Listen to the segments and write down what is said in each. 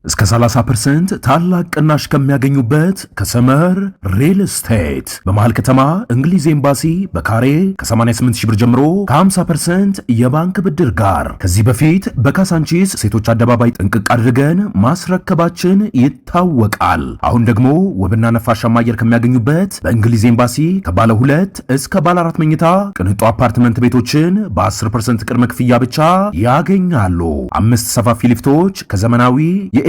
እስከ 30% ታላቅ ቅናሽ ከሚያገኙበት ከሰመር ሪል ስቴት በመሃል ከተማ እንግሊዝ ኤምባሲ በካሬ ከ88 ሺህ ብር ጀምሮ ከ50% የባንክ ብድር ጋር ከዚህ በፊት በካሳንቺስ ሴቶች አደባባይ ጥንቅቅ አድርገን ማስረከባችን ይታወቃል። አሁን ደግሞ ውብና ነፋሻማ አየር ከሚያገኙበት በእንግሊዝ ኤምባሲ ከባለ 2 እስከ ባለ 4 መኝታ ቅንጡ አፓርትመንት ቤቶችን በ10% ቅድመ ክፍያ ብቻ ያገኛሉ። 5 ሰፋፊ ሊፍቶች ከዘመናዊ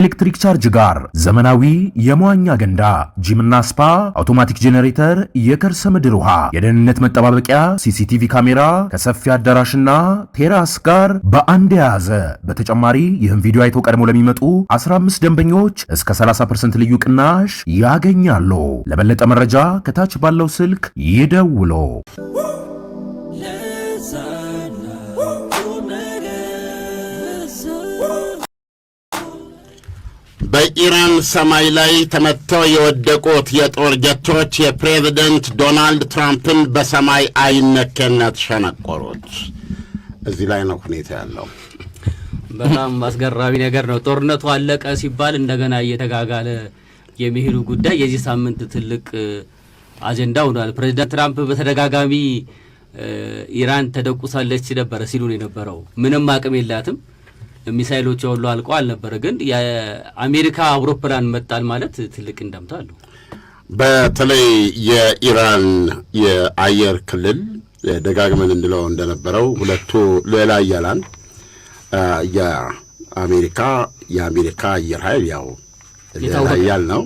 ኤሌክትሪክ ቻርጅ ጋር ዘመናዊ የመዋኛ ገንዳ፣ ጂምና ስፓ፣ አውቶማቲክ ጄኔሬተር፣ የከርሰ ምድር ውሃ፣ የደህንነት መጠባበቂያ፣ ሲሲቲቪ ካሜራ ከሰፊ አዳራሽና ቴራስ ጋር በአንድ የያዘ። በተጨማሪ ይህን ቪዲዮ አይተው ቀድሞ ለሚመጡ 15 ደንበኞች እስከ 30% ልዩ ቅናሽ ያገኛሉ። ለበለጠ መረጃ ከታች ባለው ስልክ ይደውሉ። በኢራን ሰማይ ላይ ተመተው የወደቁት የጦር ጀቶች የፕሬዝዳንት ዶናልድ ትራምፕን በሰማይ አይነኬነት ሸነቆሩት። እዚህ ላይ ነው ሁኔታ ያለው። በጣም አስገራሚ ነገር ነው። ጦርነቱ አለቀ ሲባል እንደገና እየተጋጋለ የሚሄዱ ጉዳይ የዚህ ሳምንት ትልቅ አጀንዳ ሆኗል። ፕሬዝዳንት ትራምፕ በተደጋጋሚ ኢራን ተደቁሳለች ነበር ሲሉ ነው የነበረው። ምንም አቅም የላትም፣ ሚሳኤሎች ሁሉ አልቀዋል ነበር። ግን የአሜሪካ አውሮፕላን መጣል ማለት ትልቅ እንደምታ አለው። በተለይ የኢራን የአየር ክልል ደጋግመን እንድለው እንደነበረው ሁለቱ ሌላ ያላን የአሜሪካ አየር ኃይል ያው ኃይል ነው።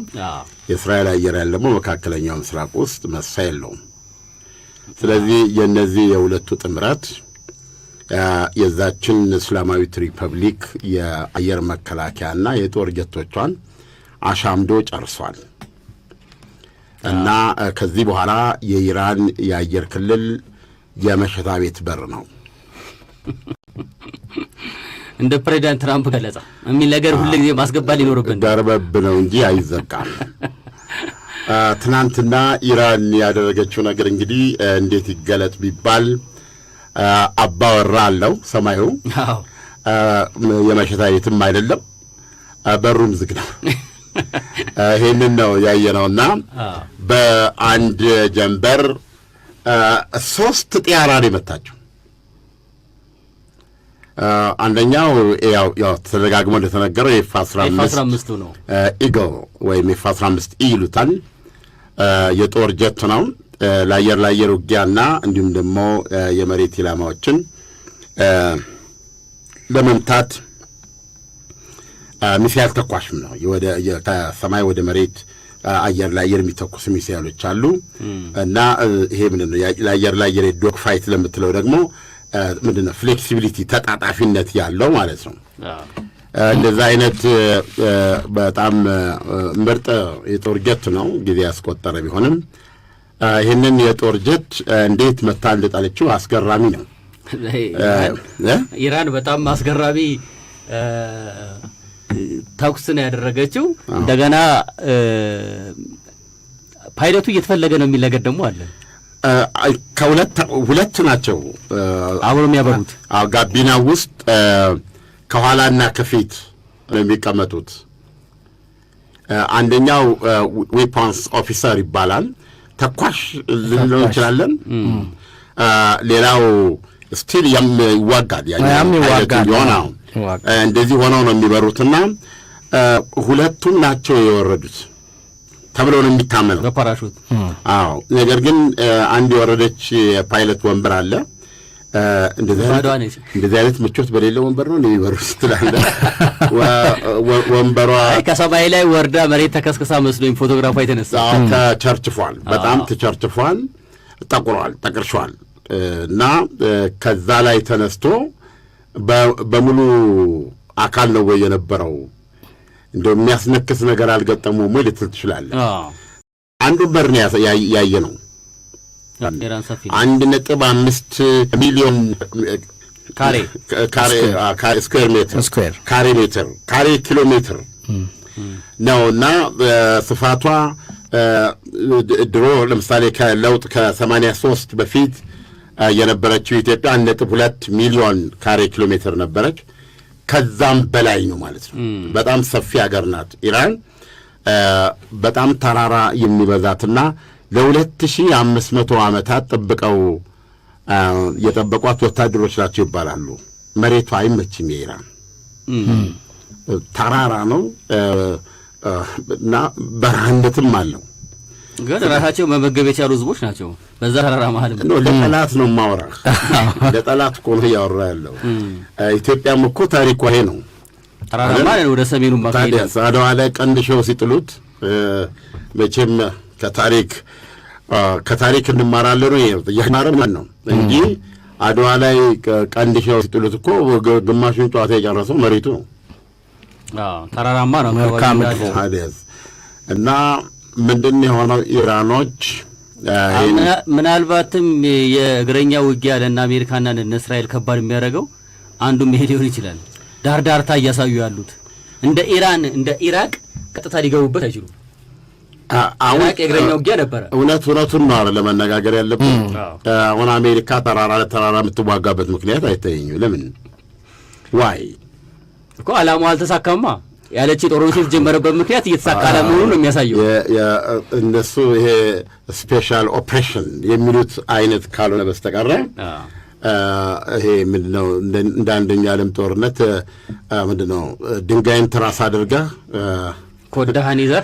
የእስራኤል አየር ኃይል ደግሞ መካከለኛው ምስራቅ ውስጥ መሳይ የለውም። ስለዚህ የነዚህ የሁለቱ ጥምረት የዛችን እስላማዊት ሪፐብሊክ የአየር መከላከያና የጦር ጀቶቿን አሻምዶ ጨርሷል እና ከዚህ በኋላ የኢራን የአየር ክልል የመሸታ ቤት በር ነው። እንደ ፕሬዝዳንት ትራምፕ ገለጻ የሚል ነገር ሁሉ ጊዜ ማስገባት ሊኖርብን ደርበብ ነው እንጂ አይዘጋም። ትናንትና ኢራን ያደረገችው ነገር እንግዲህ እንዴት ይገለጥ ቢባል አባወራ አለው ሰማዩ። የመሸታ ቤትም አይደለም፣ በሩም ዝግ ነው። ይሄንን ነው ያየነውና በአንድ ጀንበር 3 ጢያራን የመታቸው። አንደኛው ያው ተደጋግሞ እንደተነገረው F-15 ነው። ኢግል ወይም F-15 ይሉታል። የጦር ጀት ነው። ለአየር ውጊያና እንዲሁም ደግሞ የመሬት ኢላማዎችን ለመምታት ሚሳኤል ተኳሽም ነው። ከሰማይ ወደ መሬት አየር ለአየር የሚተኩስ ሚሳኤሎች አሉ እና ይሄ ምንድነው ለአየር ዶግ ፋይት ለምትለው ደግሞ ምንድነው ፍሌክሲቢሊቲ ተጣጣፊነት ያለው ማለት ነው። እንደዛ አይነት በጣም ምርጥ የጦር ጀት ነው። ጊዜ ያስቆጠረ ቢሆንም ይህንን የጦር ጀት እንዴት መታ እንደጣለችው አስገራሚ ነው። ኢራን በጣም አስገራሚ ተኩስ ነው ያደረገችው። እንደገና ፓይለቱ እየተፈለገ ነው የሚል ነገር ደግሞ አለ። ሁለት ናቸው አብረው የሚያበሩት ጋቢና ውስጥ ከኋላና ከፊት ነው የሚቀመጡት። አንደኛው ዌፐንስ ኦፊሰር ይባላል። ተኳሽ ልንለው እንችላለን። ሌላው ስቲል ይዋጋል። ይሆናው እንደዚህ ሆነው ነው የሚበሩትና ሁለቱም ናቸው የወረዱት ተብሎ ነው የሚታመነው በፓራሹት። አዎ፣ ነገር ግን አንድ የወረደች የፓይለት ወንበር አለ። እንደዚህ አይነት ምቾት በሌለው ወንበር ነው የሚበሩት ትላለህ። ወንበሯ ከሰማይ ላይ ወርዳ መሬት ተከስከሳ መስሎኝ ፎቶግራፏ የተነሳ ተቸርችፏል። በጣም ተቸርችፏል፣ ጠቅርሿል እና ከዛ ላይ ተነስቶ በሙሉ አካል ነው ወይ የነበረው? እንደው የሚያስነክስ ነገር አልገጠመውም ወይ ልትል ትችላለህ። አንዱ በር ነው ያየ ነው 1.5 ሚሊዮን ካሬ ኪሎ ሜትር ነውና ስፋቷ ድሮ ለምሳሌ ከለውጥ ከ83 በፊት የነበረችው ኢትዮጵያ 1.2 ሚሊዮን ካሬ ኪሎ ሜትር ነበረች። ከዛም በላይ ነው ማለት ነው። በጣም ሰፊ ሀገር ናት ኢራን። በጣም ተራራ የሚበዛትና ለ2500 ዓመታት ጥብቀው የጠበቋት ወታደሮች ናቸው ይባላሉ። መሬቷ አይመችም የኢራን ተራራ ነው እና በረሃነትም አለው። ግን ራሳቸው መመገብ የቻሉ ህዝቦች ናቸው። በዛ ተራራ መሀል ለጠላት ነው ማወራ ለጠላት እኮ ነው ያወራ ያለው። ኢትዮጵያም እኮ ታሪኳ ይሄ ነው። ተራራማ ወደ ሰሜኑ ማካሄድ አድዋ ላይ ቀንድሸው ሲጥሉት መቼም ከታሪክ እንማራለን ነው ያማረም ነው እንጂ አድዋ ላይ ቀንድሸው ሲጥሉት እኮ ግማሹን ጨዋታ የጨረሰው መሬቱ ነው። ተራራማ ነው እና ምንድን የሆነው ኢራኖች ምናልባትም የእግረኛ ውጊያ ለእነ አሜሪካና ለእነ እስራኤል ከባድ የሚያደርገው አንዱ መሄድ ሊሆን ይችላል። ዳርዳርታ እያሳዩ ያሉት እንደ ኢራን እንደ ኢራቅ ቀጥታ ሊገቡበት አይችሉም። ኢራቅ የእግረኛ ውጊያ ነበረ። እውነቱን ነው ለመነጋገር ያለብን። አሁን አሜሪካ ተራራ ለተራራ የምትዋጋበት ምክንያት አይታየኝም። ለምን ዋይ እኮ ዓላማው አልተሳካማ ያለች ጦርነቱ የተጀመረበት ምክንያት እየተሳካ አለመሆኑን ነው የሚያሳየው። እነሱ ይሄ ስፔሻል ኦፕሬሽን የሚሉት አይነት ካልሆነ በስተቀረ ይሄ ምንድነው እንደ አንደኛ ዓለም ጦርነት ምንድነው ድንጋይን ትራስ አድርገህ ኮዳህን ይዘህ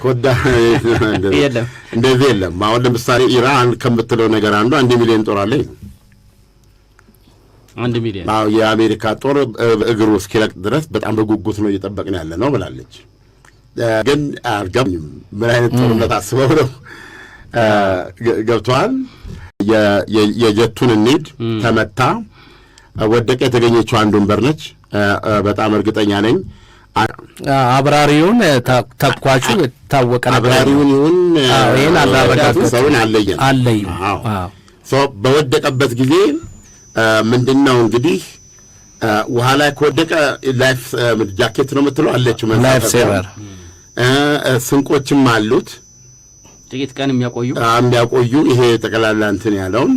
የለም እንደዚህ የለም። አሁን ለምሳሌ ኢራን ከምትለው ነገር አንዱ 1 ሚሊዮን ጦር አለኝ። 1 ሚሊዮን የአሜሪካ ጦር እግሩ እስኪለቅ ድረስ በጣም በጉጉት ነው እየጠበቅን ያለ ነው ብላለች። ግን አልገባኝም ምን አይነት ጦርነት አስበው ነው ገብቷል። የጀቱን እንሂድ ተመታ ወደቀ የተገኘችው አንዱን በርነች። በጣም እርግጠኛ ነኝ አብራሪውን ተኳቹ የታወቀ ነገር አብራሪውን ይሁን ይሄን አላረጋግጥ ሰውን አለየ በወደቀበት ጊዜ ምንድነው እንግዲህ ውሃ ላይ ከወደቀ ላይፍ ጃኬት ነው የምትለው አለችው ላይፍ ሴቨር ስንቆችም አሉት ጥቂት ቀን የሚያቆዩ ይሄ ተቀላላ እንትን ያለውን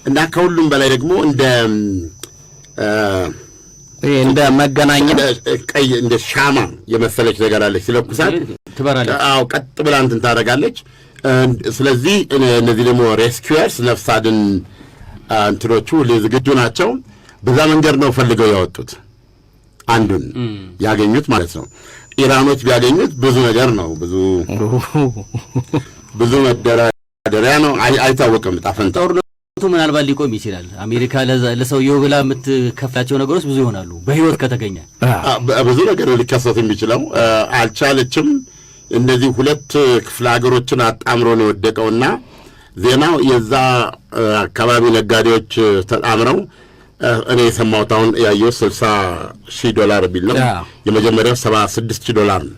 እና ከሁሉም በላይ ደግሞ እንደ መገናኛ ቀይ እንደ ሻማ የመሰለች ነገር አለች። ሲለኩሳት ትበራለች። ቀጥ ብላ እንትን ታደርጋለች። ስለዚህ እነዚህ ደግሞ ሬስኪዩርስ ነፍስ አድን እንትኖቹ ዝግጁ ናቸው። በዛ መንገድ ነው ፈልገው ያወጡት አንዱን ያገኙት ማለት ነው። ኢራኖች ቢያገኙት ብዙ ነገር ነው፣ ብዙ መደራደሪያ ነው። አይታወቅም ጣፈንታ ጦርነቱ ምናልባት ሊቆም ይችላል። አሜሪካ ለሰውየው ብላ የምትከፍላቸው ነገሮች ብዙ ይሆናሉ። በህይወት ከተገኘ ብዙ ነገር ሊከሰት የሚችለው አልቻለችም። እነዚህ ሁለት ክፍለ ሀገሮችን አጣምሮ ነው የወደቀውና ዜናው የዛ አካባቢ ነጋዴዎች ተጣምረው እኔ የሰማሁት አሁን ያየው $60,000 ቢል ነው። የመጀመሪያው $76,000 ነው።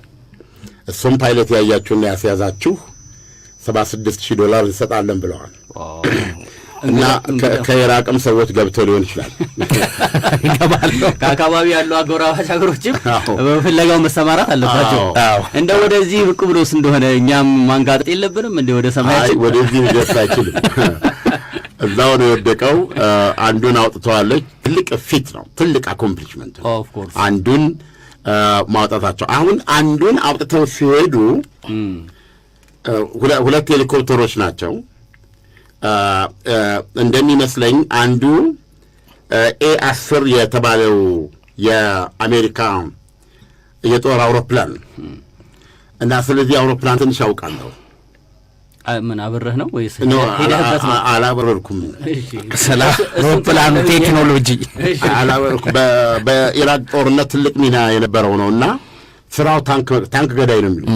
እሱም ፓይለት ያያችሁና ያስያዛችሁ $76,000 እንሰጣለን ብለዋል። እና ከኢራቅም ሰዎች ገብተው ሊሆን ይችላል ይገባሉ። ከአካባቢ ያሉ አጎራባች ሀገሮችም በፍለጋው መሰማራት አለባቸው። እንደ ወደዚህ ብቅ ብሎስ እንደሆነ እኛም ማንጋጠጥ የለብንም። እንደ ወደ ሰማያችን ወደዚህ ሊደርስ አይችልም። እዛው ነው የወደቀው። አንዱን አውጥተዋለች። ትልቅ ፊት ነው፣ ትልቅ አኮምፕሊሽመንት ነው አንዱን ማውጣታቸው። አሁን አንዱን አውጥተው ሲሄዱ ሁለት ሄሊኮፕተሮች ናቸው እንደሚመስለኝ። አንዱ A10 የተባለው የአሜሪካ የጦር አውሮፕላን እና ስለዚህ አውሮፕላን ትንሽ አውቃለሁ። ምን አብረህ ነው ወይስ ሄደህበት ነው? አላበረርኩም። ስለ አውሮፕላን ቴክኖሎጂ አላበረርኩም። በኢራቅ ጦርነት ትልቅ ሚና የነበረው ነውና ስራው ታንክ ገዳይ ነው የሚሉት።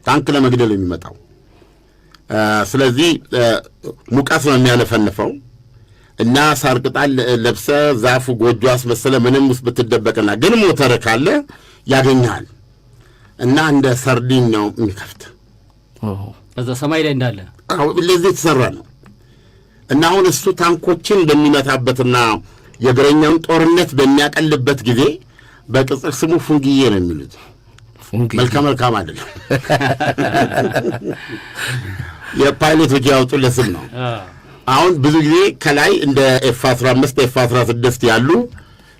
ታንክ ለመግደል የሚመጣው ስለዚህ ሙቀት ነው የሚያነፈንፈው እና ሳር ቅጠል ለብሰ ዛፉ ጎጆ አስመሰለ ምንም ውስጥ ብትደበቅና ግን ሞተር ካለ ያገኛል እና እንደ ሰርዲን ነው የሚከፍት በዛ ሰማይ ላይ እንዳለ ለዚህ የተሰራ ነው። እና አሁን እሱ ታንኮችን በሚመታበትና የእግረኛውን ጦርነት በሚያቀልበት ጊዜ በቅጽል ስሙ ፉንግዬ ነው የሚሉት። መልካም አይደለም። የፓይለቶች ያወጡለት ስም ነው። አሁን ብዙ ጊዜ ከላይ እንደ F-15 F-16 ያሉ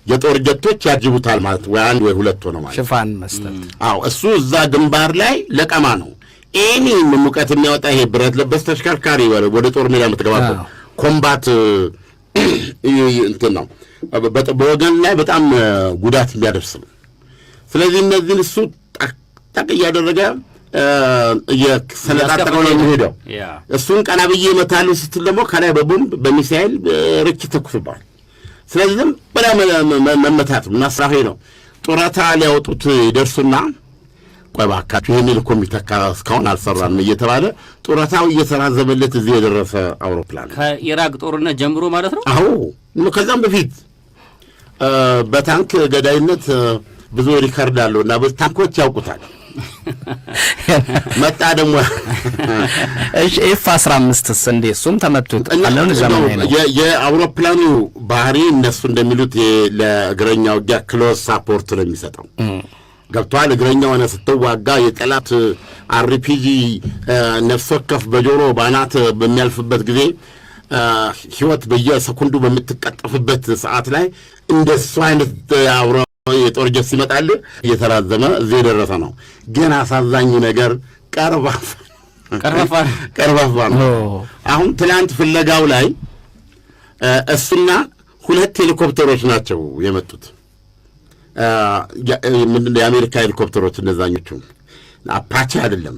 የጦር ጀቶች ያጅቡታል ማለት ወይ አንድ ወይ ሁለት ሆነው ማለት ሽፋን መስጠት። አዎ እሱ እዛ ግንባር ላይ ለቀማ ነው። ኤኒ ሙቀት የሚያወጣ ይሄ ብረት ለበስ ተሽከርካሪ ወደ ጦር ሜዳ የምትገባበት ኮምባት እንትን ነው። በወገን ላይ በጣም ጉዳት የሚያደርስ ነው። ስለዚህ እነዚህን እሱ ጠቅ እያደረገ እየሰነጣጠቀው ነው የሚሄደው። እሱን ቀና ብዬ እመታለሁ ስትል ደግሞ ከላይ በቦምብ በሚሳኤል ርችት ተኩስባል። ስለዚህ ዝም ብለህ መመታት እና ስራሄ ነው። ጡረታ ሊያወጡት ይደርሱና ቆይ እባካችሁ ይህንን እኮ የሚተካ እስካሁን አልሰራም እየተባለ ጡረታው እየተራዘመለት እዚህ የደረሰ አውሮፕላን ከኢራቅ ጦርነት ጀምሮ ማለት ነው። አዎ ከዛም በፊት በታንክ ገዳይነት ብዙ ሪከርድ አለው እና ታንኮች ያውቁታል። መጣ ደግሞ F-15ስ እንዴ እሱም ተመቱት አለውን ዘመን ነው የአውሮፕላኑ ባህሪ እነሱ እንደሚሉት ለእግረኛ ውጊያ ክሎዝ ሳፖርት ነው የሚሰጠው። ገብቷል። እግረኛ ሆነ ስትዋጋ የጠላት አርፒጂ ነፍስ ወከፍ በጆሮ ባናት በሚያልፍበት ጊዜ ህይወት በየሰኮንዱ በምትቀጠፍበት ሰዓት ላይ እንደሱ አይነት የጦር ጀት ሲመጣል እየተራዘመ እዚህ የደረሰ ነው። ግን አሳዛኝ ነገር ቀርባፋ ነው። አሁን ትናንት ፍለጋው ላይ እሱና 2 ሄሊኮፕተሮች ናቸው የመጡት። ምንድነው የአሜሪካ ሄሊኮፕተሮች እነዛኞቹ አፓቼ አይደለም፣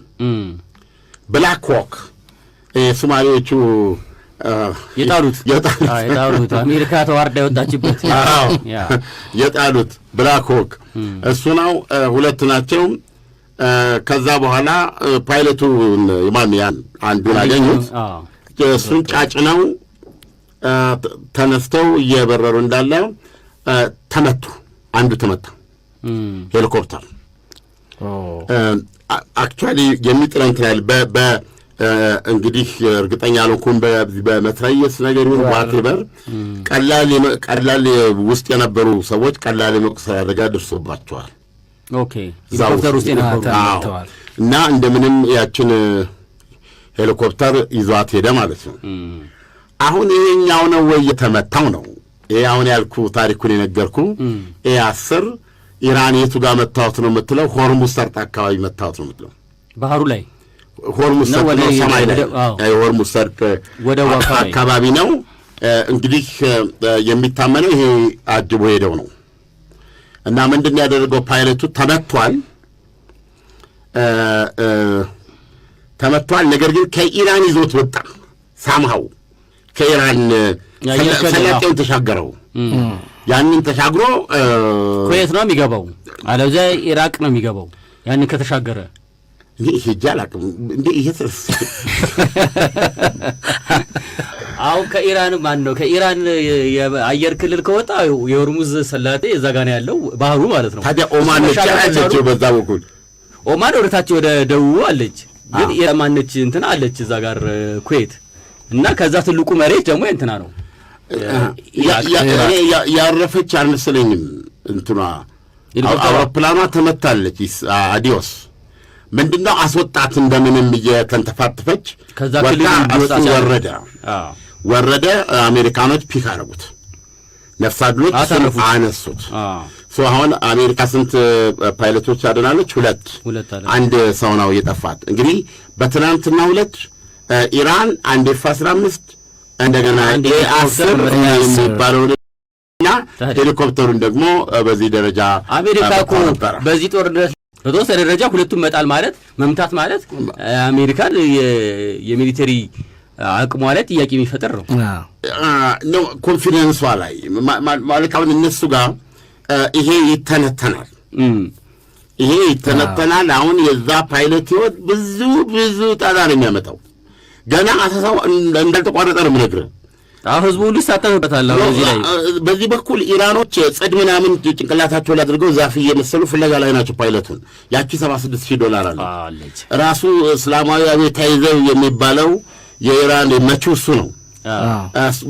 ብላክ ሆክ ሶማሌዎቹ የጣሉት አሜሪካ ተዋርዳ የወጣችበት የጣሉት ብላክ ሆክ እሱ ነው። 2 ናቸው። ከዛ በኋላ ፓይለቱ ያን አንዱን አገኙት። እሱን ጫጭነው ተነስተው እየበረሩ እንዳለ ተመቱ። አንዱ ተመታ ሄሊኮፕተር አክቹዋሊ የሚጥለን ትላል እንግዲህ እርግጠኛ አልሆንኩም በመትረየስ ነገር ይሁን ዋቴቨር ቀላል ውስጥ የነበሩ ሰዎች ቀላል የመቁሰል አደጋ ደርሶባቸዋል። ኦኬ ሄሊኮፕተር ውስጥ ተዋል እና እንደምንም ያችን ሄሊኮፕተር ይዟት ሄደ ማለት ነው። አሁን ይሄኛው ነው ወይ የተመታው ነው? ይሄ አሁን ያልኩ ታሪኩን የነገርኩ ይሄ 10 ኢራን የቱ ጋር መታወት ነው የምትለው? ሆርሙዝ ሰርጥ አካባቢ መታወት ነው የምትለው ባህሩ ላይ ሆርሙዝ ሰርጥ ነው፣ ሰማይ ላይ ሆርሙዝ ሰርጥ አካባቢ ነው። እንግዲህ የሚታመነው ይሄ አጅቦ ሄደው ነው እና ምንድን ያደረገው ፓይለቱ ተመቷል። ነገር ግን ከኢራን ይዞት ወጣ። ሳምሃው ከኢራን ሰላጤውን ተሻገረው። ያንን ተሻግሮ ኩዌት ነው የሚገባው፣ አለዚያ ኢራቅ ነው የሚገባው። ያንን ከተሻገረ ሄጄ አላውቅም እንዴ ይሄ አሁን ከኢራን ማን ነው ከኢራን የአየር ክልል ከወጣ የሆርሙዝ ሰላጤ እዛ ጋር ነው ያለው ባህሩ ማለት ነው። ታዲያ ኦማን ነች አለች፣ በዛ በኩል ኦማን ወደታች ወደ ደቡብ አለች፣ ግን ኢራን ነች እንትና አለች እዛ ጋር ኩዌት እና ከዛ ትልቁ መሬት ደግሞ እንትና ነው ያረፈች አልመሰለኝም። እንትና አውሮፕላኗ ተመታለች። አዲዮስ ምንድነው አስወጣት እንደምንም እየተንተፋተፈች ከዛ ክልል ወረደ። አሜሪካኖች ፒክ አደረጉት፣ ነፍስ አድኖች አነሱት። አሁን አሜሪካ ስንት ፓይለቶች አድናለች? 2 አንድ ሰው ነው የጠፋት። እንግዲህ በትናንትና 2 ኢራን አንድ F-15 እንደገና A-10 የሚባለውና ሄሊኮፕተሩን ደግሞ በዚህ ደረጃ አሜሪካ እኮ በዚህ ጦርነት በተወሰነ ደረጃ ሁለቱም መጣል ማለት መምታት ማለት አሜሪካን የሚሊተሪ አቅሟ ላይ ጥያቄ የሚፈጠር ነው። ኮንፊደንሷ ላይ ማለት አሁን እነሱ ጋር ይሄ ይተነተናል። አሁን የዛ ፓይለት ህይወት ብዙ ጣጣ ነው የሚያመጣው። ገና አሳሳው እንዳልተቋረጠ ነው የምነግርህ። ህዝቡ ሁሉ ይሳተፍበታል። በዚህ በኩል ኢራኖች ጽድ ምናምን ጭንቅላታቸው ላይ አድርገው ዛፍ እየመሰሉ ፍለጋ ላይ ናቸው ፓይለቱን። ያቺ $76,000 አለች። ራሱ እስላማዊ አብዮታዊ ዘብ የሚባለው የኢራን መቺው እሱ ነው።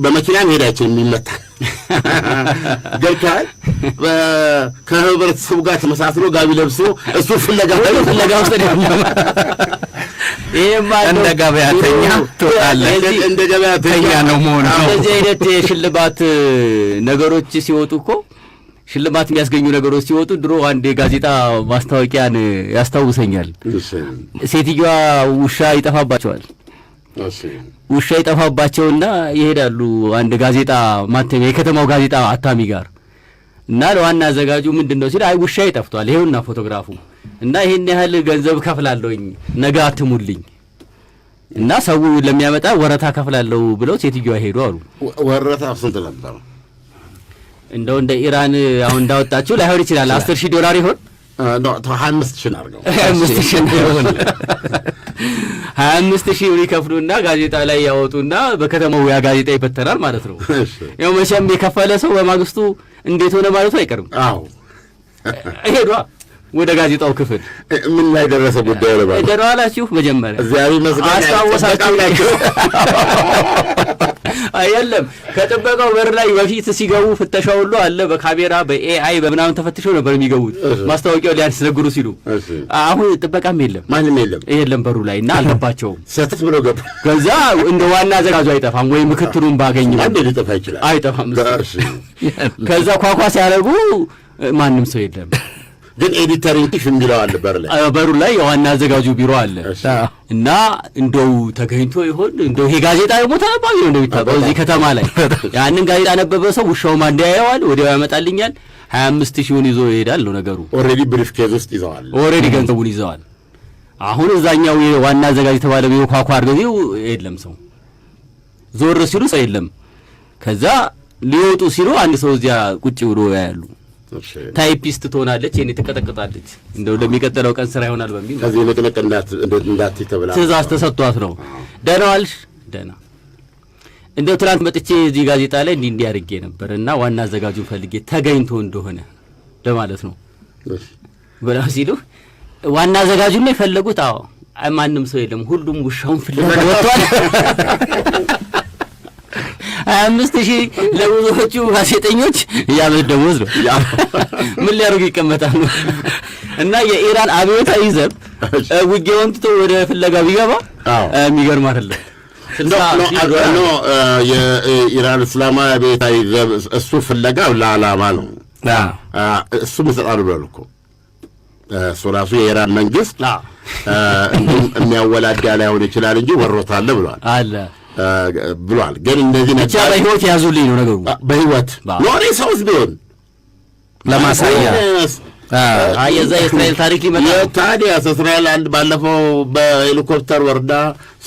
በመኪና መሄድ አይችልም፣ ይመታል። ገብቶሃል? ከህብረተሰቡ ጋር ተመሳስሎ ጋቢ ለብሶ እሱ ፍለጋ ውስጥ እንደ ገበያተኛ ትወጣለህ። እንደ ገበያተኛ ነው መሆኑ። እንደዚህ አይነት የሽልማት ነገሮች ሲወጡ እኮ ሽልማት የሚያስገኙ ነገሮች ሲወጡ ድሮ አንድ የጋዜጣ ማስታወቂያን ያስታውሰኛል። ሴትዮዋ ውሻ ይጠፋባቸዋል። ውሻ ይጠፋባቸውና ይሄዳሉ አንድ ጋዜጣ ማተሚያ የከተማው ጋዜጣ አታሚ ጋር እና ለዋና አዘጋጁ ምንድነው ሲል አይ ውሻ ይጠፍቷል ይሄውና ፎቶግራፉ እና ይሄን ያህል ገንዘብ ከፍላለሁኝ ነገ አትሙልኝ እና ሰው ለሚያመጣ ወረታ ከፍላለሁ ብለው ሴትዮዋ ሄዱ አሉ። ወረታ ስንት ነበር? እንደው እንደ ኢራን አሁን እንዳወጣችሁ ላይሆን ይችላል $10,000 ይሆን? 25,000 አድርገው 25,000 ይሆን 25,000 ብር ይከፍሉና ጋዜጣ ላይ ያወጡና በከተማው ያ ጋዜጣ ይበተናል ማለት ነው። ያው መቼም የከፈለ ሰው በማግስቱ እንዴት ሆነ ማለቱ አይቀርም። አዎ ሄዷ ወደ ጋዜጣው ክፍል ምን ላይ ደረሰ ጉዳዩ? ለባለ ደረዋላችሁ መጀመሪያ እግዚአብሔር ይመስገን አስታወሳችሁ። አይደለም ከጥበቃው በር ላይ በፊት ሲገቡ ፍተሻ ሁሉ አለ። በካሜራ በኤአይ በምናምን ተፈትሸው ነበር የሚገቡት ማስታወቂያው ሊያስነግሩ ሲሉ። አሁን ጥበቃም የለም ማንም የለም በሩ ላይ እና አልገባቸውም። ሰተት ብለው ገቡ። ከዛ እንደ ዋና አዘጋጁ አይጠፋም ወይ ምክትሉን ባገኝ አንዴ ሊጠፋ ይችላል አይጠፋም። ከዛ ኳኳ ሲያደርጉ ማንም ሰው የለም። ግን ኤዲተሪንግ ቲፍ የሚለው አለ በሩ ላይ የዋና አዘጋጁ ቢሮ አለ እና እንደው ተገኝቶ ይሆን እንደው ይሄ ጋዜጣ ደግሞ ተነባቢ ነው እንደሚታወቀው እዚህ ከተማ ላይ ያንን ጋዜጣ ነበበ ሰው ውሻው ማን ያያዋል ወዲያው ያመጣልኛል 25,000 ይዞ ይሄዳል ነው ነገሩ። ኦሬዲ ብሪፍ ኬዝ ውስጥ ይዘዋል። ኦሬዲ ገንዘቡን ይዘዋል። አሁን እዛኛው የዋና አዘጋጅ ተባለ ቢሮ ኳኳ አድርገው የለም ሰው ዞር ሲሉ ሰው የለም። ከዛ ሊወጡ ሲሉ አንድ ሰው እዚያ ቁጭ ብሎ ያያሉ። ታይፒስት ትሆናለች የኔ ተቀጠቀጣለች እንደው ለሚቀጥለው ቀን ስራ ይሆናል በሚል ከዚህ ለቀለቀ እንዳት ተብላ ትእዛዝ ተሰጥቷት ነው። ደህና ዋልሽ ደህና እንደው ትናንት መጥቼ እዚህ ጋዜጣ ላይ እንዲህ አድርጌ ነበርና ዋና አዘጋጁን ፈልጌ ተገኝቶ እንደሆነ ለማለት ነው ብለው ሲሉ ዋና አዘጋጁን ነው የፈለጉት። አዎ ማንም ሰው የለም ሁሉም ውሻውን ፍለጋ ወጥቷል። 25,000 ለብዙዎቹ ጋዜጠኞች ያመት ደሞዝ ነው። ምን ሊያደርጉ ይቀመጣሉ? እና የኢራን አብዮታዊ ዘብ ውጊያውን ትቶ ወደ ፍለጋ ቢገባ የሚገርም አይደለም። የኢራን እስላማዊ አብዮታዊ ዘብ እሱ ፍለጋ ለዓላማ ነው። እሱ ይሰጣሉ ብሏል እኮ እሱ ራሱ የኢራን መንግስት እንዲሁም የሚያወላዳ ላይሆን ይችላል እንጂ ወሮታል ብሏል ብሏል። ግን እንደዚህ ብቻ በህይወት ያዙልኝ ነው ነገሩ። በህይወት ኖሬ ሰውስ ቢሆን ለማሳያ የዛ የእስራኤል ታሪክ ይመጣል። ታዲያ እስራኤል አንድ ባለፈው በሄሊኮፕተር ወርዳ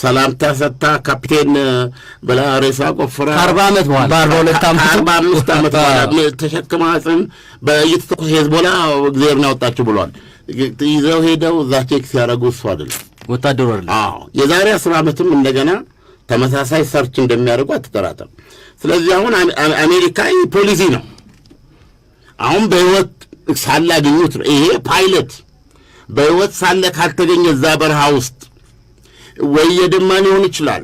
ሰላምታ ሰጥታ ካፒቴን ብላ ሬሳ ቆፍራ 40 ዓመት በኋላ 45 ዓመት በኋላ ተሸክማ ጽን በየተተኮሰ ሄዝቦላ እግዚአብሔር ነው ያወጣችሁ ብሏል። ይዘው ሄደው እዛ ቼክ ሲያደርጉ እሱ አይደለም ወታደሩ አይደለም። አዎ የዛሬ 10 ዓመትም እንደገና ተመሳሳይ ሰርች እንደሚያደርጉ አትጠራጠር። ስለዚህ አሁን አሜሪካዊ ፖሊሲ ነው አሁን በህይወት ሳለ አገኙት ነው። ይሄ ፓይለት በህይወት ሳለ ካልተገኘ እዛ በረሃ ውስጥ ወይ የደማ ሊሆን ይችላል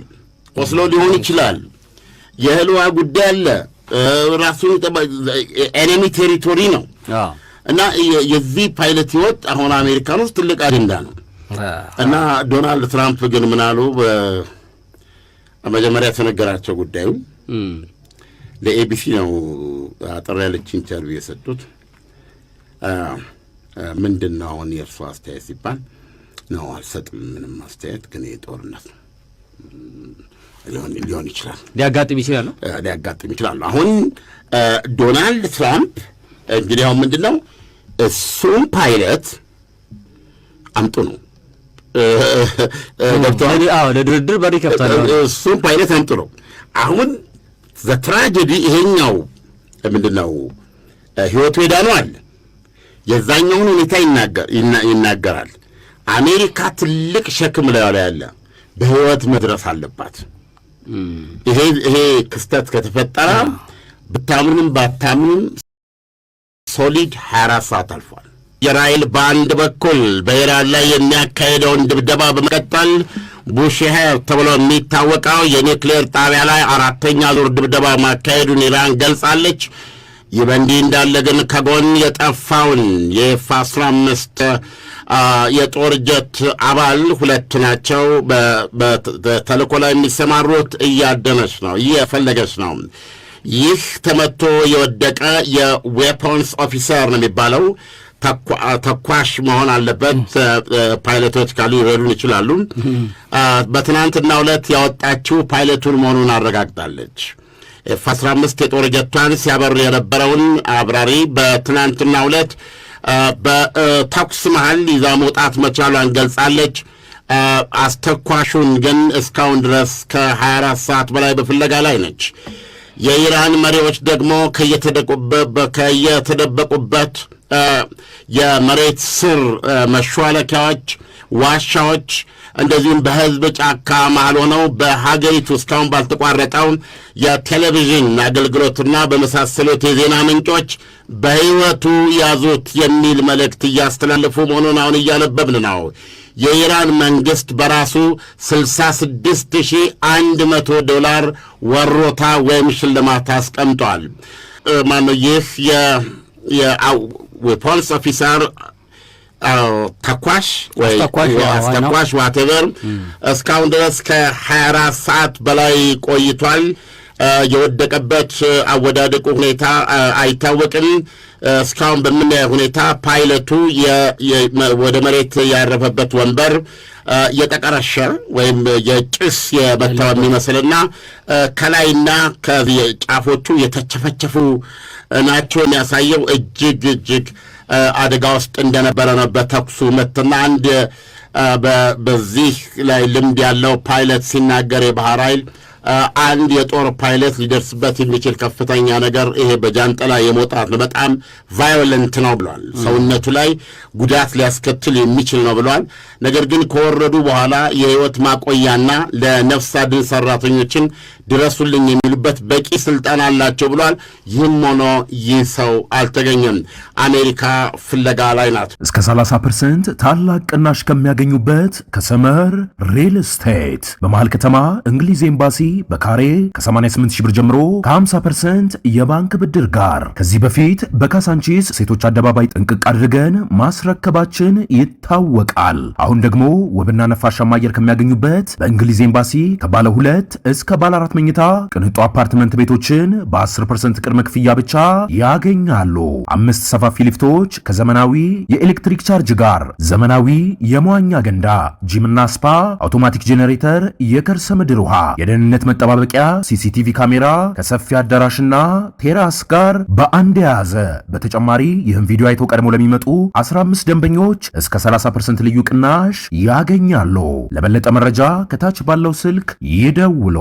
ቆስሎ ሊሆን ይችላል የህልዋ ጉዳይ አለ ራሱን ኤኒሚ ቴሪቶሪ ነው እና የዚህ ፓይለት ህይወት አሁን አሜሪካን ውስጥ ትልቅ አጀንዳ ነው። እና ዶናልድ ትራምፕ ግን ምን አሉ? በመጀመሪያ ተነገራቸው ጉዳዩ ለኤቢሲ ነው አጠር ያለች ኢንተርቪው የሰጡት። ምንድነው አሁን የእርሱ አስተያየት ሲባል ነው አልሰጥም ምንም አስተያየት ግን የጦርነት ሊሆን ይችላል ሊያጋጥም ይችላል ነው ሊያጋጥም ይችላል። አሁን ዶናልድ ትራምፕ እንግዲህ አሁን ምንድነው እሱም ፓይለት አምጡ ነው ዶክተር ለድርድር በሪ ከፍታለ እሱም ፓይለት አምጡ ነው። አሁን ዘትራጀዲ ይሄኛው ምንድነው ህይወቱ ሄዳነው አለ የዛኛውን ሁኔታ ይናገራል። አሜሪካ ትልቅ ሸክም ላይ ያለ በህይወት መድረስ አለባት። ይሄ ክስተት ከተፈጠረ ብታምንም ባታምንም ሶሊድ 24 ሰዓት አልፏል። እስራኤል በአንድ በኩል በኢራን ላይ የሚያካሄደውን ድብደባ በመቀጠል ቡሽሄር ተብሎ የሚታወቀው የኒውክሌር ጣቢያ ላይ 4ኛ ዙር ድብደባ ማካሄዱን ኢራን ገልጻለች። ይህ በእንዲህ እንዳለ ግን ከጎን የጠፋውን የኤፍ-15 የጦር ጀት አባል ሁለት ናቸው። በተልእኮ ላይ የሚሰማሩት እያደነች ነው እየፈለገች ነው። ይህ ተመቶ የወደቀ የዌፖንስ ኦፊሰር ነው የሚባለው ተኳሽ መሆን አለበት። ፓይለቶች ካሉ ይረዱን ይችላሉ። በትናንትናው ዕለት ያወጣችው ፓይለቱን መሆኑን አረጋግጣለች። F-15 የጦር ጀቷን ሲያበሩ የነበረውን አብራሪ በትናንትናው ዕለት በተኩስ መሃል ይዛ መውጣት መቻሏን ገልጻለች። አስተኳሹን ግን እስካሁን ድረስ ከ24 ሰዓት በላይ በፍለጋ ላይ ነች። የኢራን መሪዎች ደግሞ ከየተደበቁበት የመሬት ስር መሿለኪያዎች፣ ዋሻዎች እንደዚሁም በህዝብ ጫካ መሃል ሆነው በሀገሪቱ እስካሁን ባልተቋረጠው የቴሌቪዥን አገልግሎትና በመሳሰሉት የዜና ምንጮች በሕይወቱ ያዙት የሚል መልእክት እያስተላለፉ መሆኑን አሁን እያነበብን ነው። የኢራን መንግሥት በራሱ $66,100 ወሮታ ወይም ሽልማት አስቀምጧል። ይህ የፖሊስ ኦፊሰር ተኳሽ ወይ አስተኳሽ ዋቴቨር እስካሁን ድረስ ከ24 ሰዓት በላይ ቆይቷል። የወደቀበት አወዳደቁ ሁኔታ አይታወቅም። እስካሁን በምናየው ሁኔታ ፓይለቱ ወደ መሬት ያረፈበት ወንበር የጠቀረሸ ወይም የጭስ የመታው የሚመስልና ከላይና ከጫፎቹ የተቸፈቸፉ ናቸው የሚያሳየው እጅግ አደጋ ውስጥ እንደነበረ ነው። በተኩሱ ምትና አንድ በዚህ ላይ ልምድ ያለው ፓይለት ሲናገር የባህር ኃይል አንድ የጦር ፓይለት ሊደርስበት የሚችል ከፍተኛ ነገር ይሄ በጃንጥላ የመውጣት ነው። በጣም ቫዮለንት ነው ብሏል። ሰውነቱ ላይ ጉዳት ሊያስከትል የሚችል ነው ብሏል። ነገር ግን ከወረዱ በኋላ የህይወት ማቆያና ለነፍስ አድን ሰራተኞችን ድረሱልኝ የሚሉበት በቂ ስልጣን አላቸው ብሏል። ይህም ሆኖ ይህ ሰው አልተገኘም። አሜሪካ ፍለጋ ላይ ናት። እስከ 30% ታላቅ ቅናሽ ከሚያገኙበት ከሰመር ሪል ስቴት በመሃል ከተማ እንግሊዝ ኤምባሲ በካሬ ከ88,000 ብር ጀምሮ ከ50% የባንክ ብድር ጋር ከዚህ በፊት በካሳንቺስ ሴቶች አደባባይ ጥንቅቅ አድርገን ማስረከባችን ይታወቃል። አሁን ደግሞ ውብና ነፋሻማ አየር ከሚያገኙበት በእንግሊዝ ኤምባሲ ከባለ 2 እስከ ባለ 4 መኝታ ቅንጡ አፓርትመንት ቤቶችን በ10% ቅድመ ክፍያ ብቻ ያገኛሉ። 5 ሰፋፊ ሊፍቶች ከዘመናዊ የኤሌክትሪክ ቻርጅ ጋር፣ ዘመናዊ የመዋኛ ገንዳ፣ ጂምና ስፓ፣ አውቶማቲክ ጄኔሬተር፣ የከርሰ ምድር ውሃ፣ የደህንነት መጠባበቂያ፣ ሲሲቲቪ ካሜራ ከሰፊ አዳራሽና ቴራስ ጋር በአንድ የያዘ። በተጨማሪ ይህን ቪዲዮ አይተው ቀድሞ ለሚመጡ 15 ደንበኞች እስከ 30% ልዩ ቅናሽ ያገኛሉ። ለበለጠ መረጃ ከታች ባለው ስልክ ይደውሉ።